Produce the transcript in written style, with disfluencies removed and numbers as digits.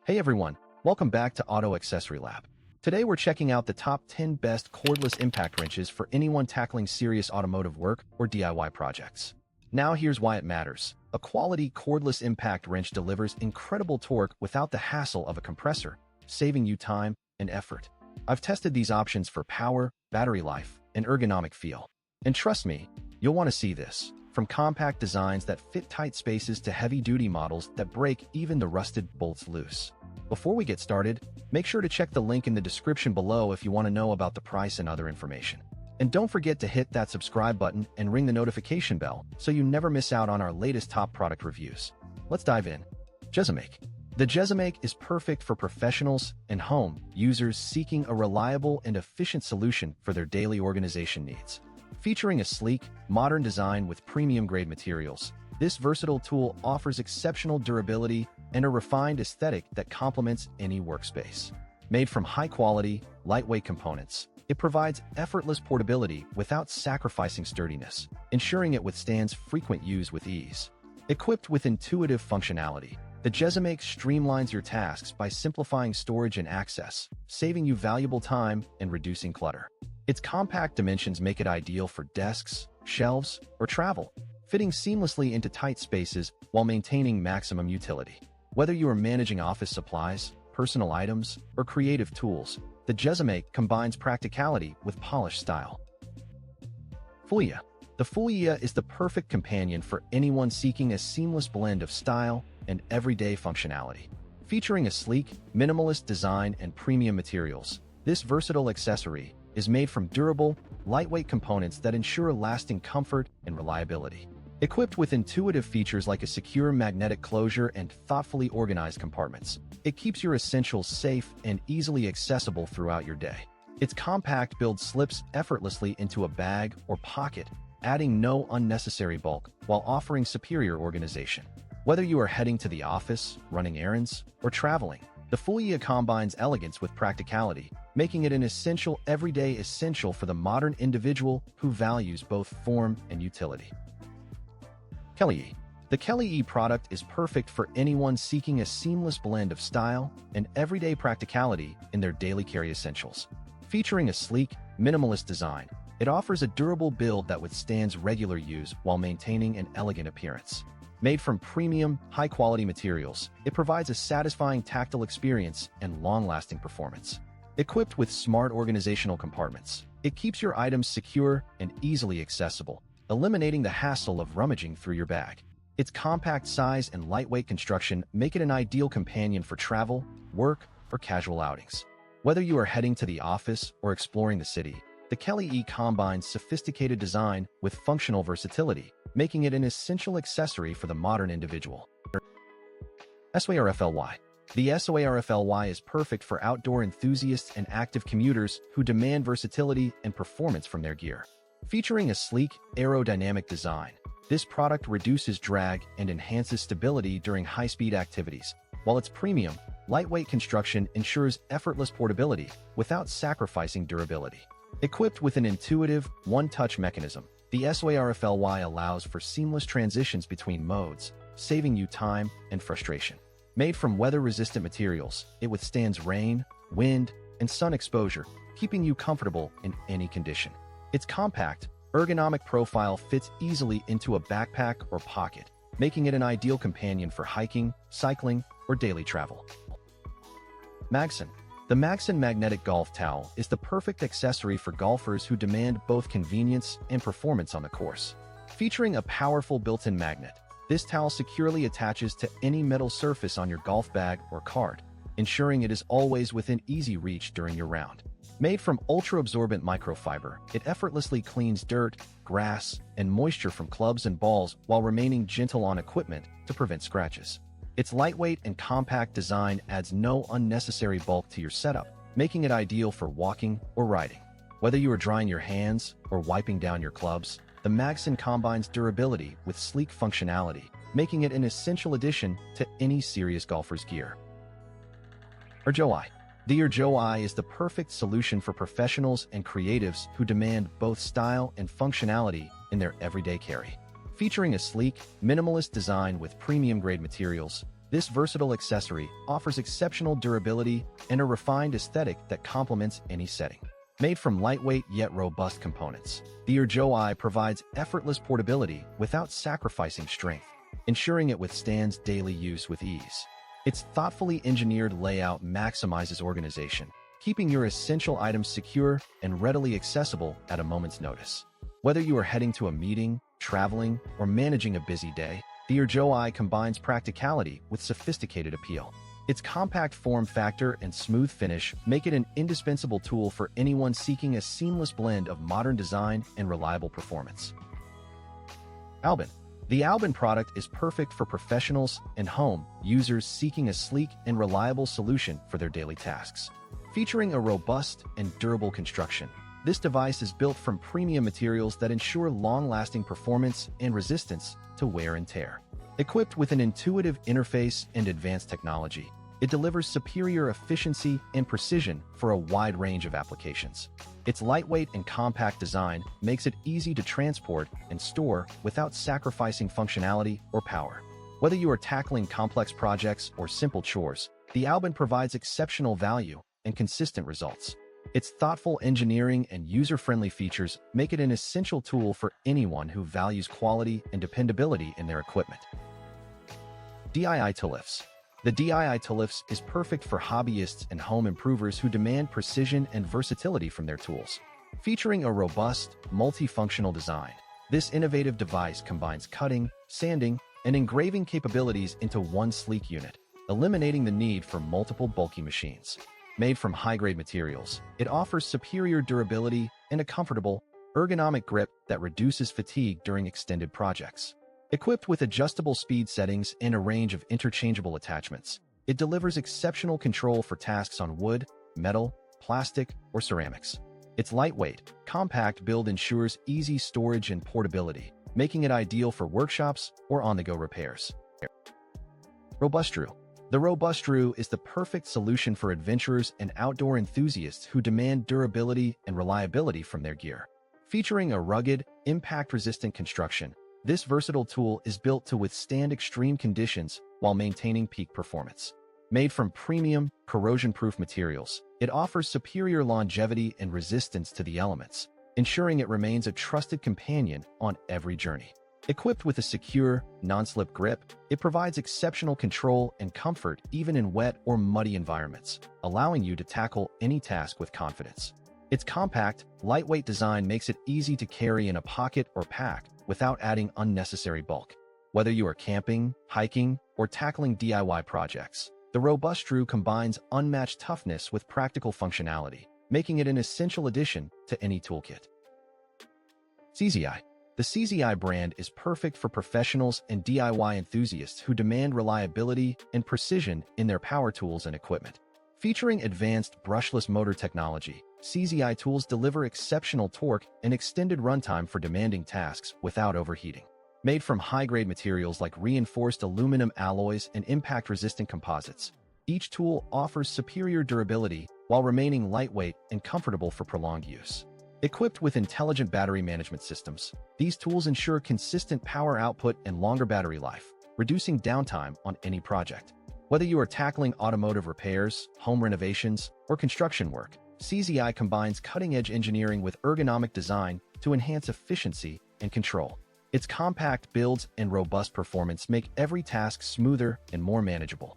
Hey everyone, welcome back to Auto Accessory Lab. Today we're checking out the top 10 best cordless impact wrenches for anyone tackling serious automotive work or DIY projects. Now here's why it matters. A quality cordless impact wrench delivers incredible torque without the hassle of a compressor, saving you time and effort. I've tested these options for power, battery life, and ergonomic feel. And trust me, you'll want to see this. From compact designs that fit tight spaces to heavy-duty models that break even the rusted bolts loose. Before we get started, make sure to check the link in the description below if you want to know about the price and other information. And don't forget to hit that subscribe button and ring the notification bell so you never miss out on our latest top product reviews. Let's dive in. JESIMAIK. The JESIMAIK is perfect for professionals and home users seeking a reliable and efficient solution for their daily organization needs. Featuring a sleek, modern design with premium-grade materials, this versatile tool offers exceptional durability and a refined aesthetic that complements any workspace. Made from high-quality, lightweight components, it provides effortless portability without sacrificing sturdiness, ensuring it withstands frequent use with ease. Equipped with intuitive functionality, the JESIMAIK streamlines your tasks by simplifying storage and access, saving you valuable time and reducing clutter. Its compact dimensions make it ideal for desks, shelves, or travel, fitting seamlessly into tight spaces while maintaining maximum utility. Whether you are managing office supplies, personal items, or creative tools, the JESIMAIK combines practicality with polished style. FULLYEA. The FULLYEA is the perfect companion for anyone seeking a seamless blend of style and everyday functionality. Featuring a sleek, minimalist design and premium materials, this versatile accessory is made from durable, lightweight components that ensure lasting comfort and reliability. Equipped with intuitive features like a secure magnetic closure and thoughtfully organized compartments, it keeps your essentials safe and easily accessible throughout your day. Its compact build slips effortlessly into a bag or pocket, adding no unnecessary bulk while offering superior organization. Whether you are heading to the office, running errands, or traveling, the FULLYEA combines elegance with practicality, making it an essential everyday essential for the modern individual who values both form and utility. Kelyee. The kelyee product is perfect for anyone seeking a seamless blend of style and everyday practicality in their daily carry essentials. Featuring a sleek, minimalist design, it offers a durable build that withstands regular use while maintaining an elegant appearance. Made from premium, high-quality materials, it provides a satisfying tactile experience and long-lasting performance. Equipped with smart organizational compartments, it keeps your items secure and easily accessible, eliminating the hassle of rummaging through your bag. Its compact size and lightweight construction make it an ideal companion for travel, work, or casual outings. Whether you are heading to the office or exploring the city, the kelyee combines sophisticated design with functional versatility, making it an essential accessory for the modern individual. SOARFLY. The SOARFLY is perfect for outdoor enthusiasts and active commuters who demand versatility and performance from their gear. Featuring a sleek, aerodynamic design, this product reduces drag and enhances stability during high-speed activities, while its premium, lightweight construction ensures effortless portability without sacrificing durability. Equipped with an intuitive, one-touch mechanism, the SOARFLY allows for seamless transitions between modes, saving you time and frustration. Made from weather-resistant materials, it withstands rain, wind, and sun exposure, keeping you comfortable in any condition. Its compact, ergonomic profile fits easily into a backpack or pocket, making it an ideal companion for hiking, cycling, or daily travel. MAGSEN. The MAGSEN magnetic golf towel is the perfect accessory for golfers who demand both convenience and performance on the course. Featuring a powerful built-in magnet, this towel securely attaches to any metal surface on your golf bag or cart, ensuring it is always within easy reach during your round. Made from ultra-absorbent microfiber, it effortlessly cleans dirt, grass, and moisture from clubs and balls while remaining gentle on equipment to prevent scratches. Its lightweight and compact design adds no unnecessary bulk to your setup, making it ideal for walking or riding. Whether you are drying your hands or wiping down your clubs, the MAGSEN combines durability with sleek functionality, making it an essential addition to any serious golfer's gear. Urjoai. The Urjoai is the perfect solution for professionals and creatives who demand both style and functionality in their everyday carry. Featuring a sleek, minimalist design with premium-grade materials, This versatile accessory offers exceptional durability and a refined aesthetic that complements any setting. Made from lightweight yet robust components, the Urjoai provides effortless portability without sacrificing strength, ensuring it withstands daily use with ease. Its thoughtfully engineered layout maximizes organization, keeping your essential items secure and readily accessible at a moment's notice. Whether you are heading to a meeting, traveling, or managing a busy day, the Urjoai combines practicality with sophisticated appeal. Its compact form factor and smooth finish make it an indispensable tool for anyone seeking a seamless blend of modern design and reliable performance. AOBEN. The AOBEN product is perfect for professionals and home users seeking a sleek and reliable solution for their daily tasks. Featuring a robust and durable construction, this device is built from premium materials that ensure long-lasting performance and resistance to wear and tear. Equipped with an intuitive interface and advanced technology, it delivers superior efficiency and precision for a wide range of applications. Its lightweight and compact design makes it easy to transport and store without sacrificing functionality or power. Whether you are tackling complex projects or simple chores, the AOBEN provides exceptional value and consistent results. Its thoughtful engineering and user-friendly features make it an essential tool for anyone who values quality and dependability in their equipment. DIYtoolifz. The DIYtoolifz is perfect for hobbyists and home improvers who demand precision and versatility from their tools. Featuring a robust, multifunctional design, this innovative device combines cutting, sanding, and engraving capabilities into one sleek unit, eliminating the need for multiple bulky machines. Made from high-grade materials, it offers superior durability and a comfortable, ergonomic grip that reduces fatigue during extended projects. Equipped with adjustable speed settings and a range of interchangeable attachments, it delivers exceptional control for tasks on wood, metal, plastic, or ceramics. Its lightweight, compact build ensures easy storage and portability, making it ideal for workshops or on-the-go repairs. Robustrue. The Robustrue is the perfect solution for adventurers and outdoor enthusiasts who demand durability and reliability from their gear. Featuring a rugged, impact-resistant construction, this versatile tool is built to withstand extreme conditions while maintaining peak performance. Made from premium, corrosion-proof materials, it offers superior longevity and resistance to the elements, ensuring it remains a trusted companion on every journey. Equipped with a secure, non-slip grip, it provides exceptional control and comfort even in wet or muddy environments, allowing you to tackle any task with confidence. Its compact, lightweight design makes it easy to carry in a pocket or pack without adding unnecessary bulk. Whether you are camping, hiking, or tackling DIY projects, the Robustrue combines unmatched toughness with practical functionality, making it an essential addition to any toolkit. Seesii. The Seesii brand is perfect for professionals and DIY enthusiasts who demand reliability and precision in their power tools and equipment. Featuring advanced brushless motor technology, Seesii tools deliver exceptional torque and extended runtime for demanding tasks without overheating. Made from high-grade materials like reinforced aluminum alloys and impact-resistant composites, each tool offers superior durability while remaining lightweight and comfortable for prolonged use. Equipped with intelligent battery management systems, these tools ensure consistent power output and longer battery life, reducing downtime on any project. Whether you are tackling automotive repairs, home renovations, or construction work, Seesii combines cutting-edge engineering with ergonomic design to enhance efficiency and control. Its compact builds and robust performance make every task smoother and more manageable,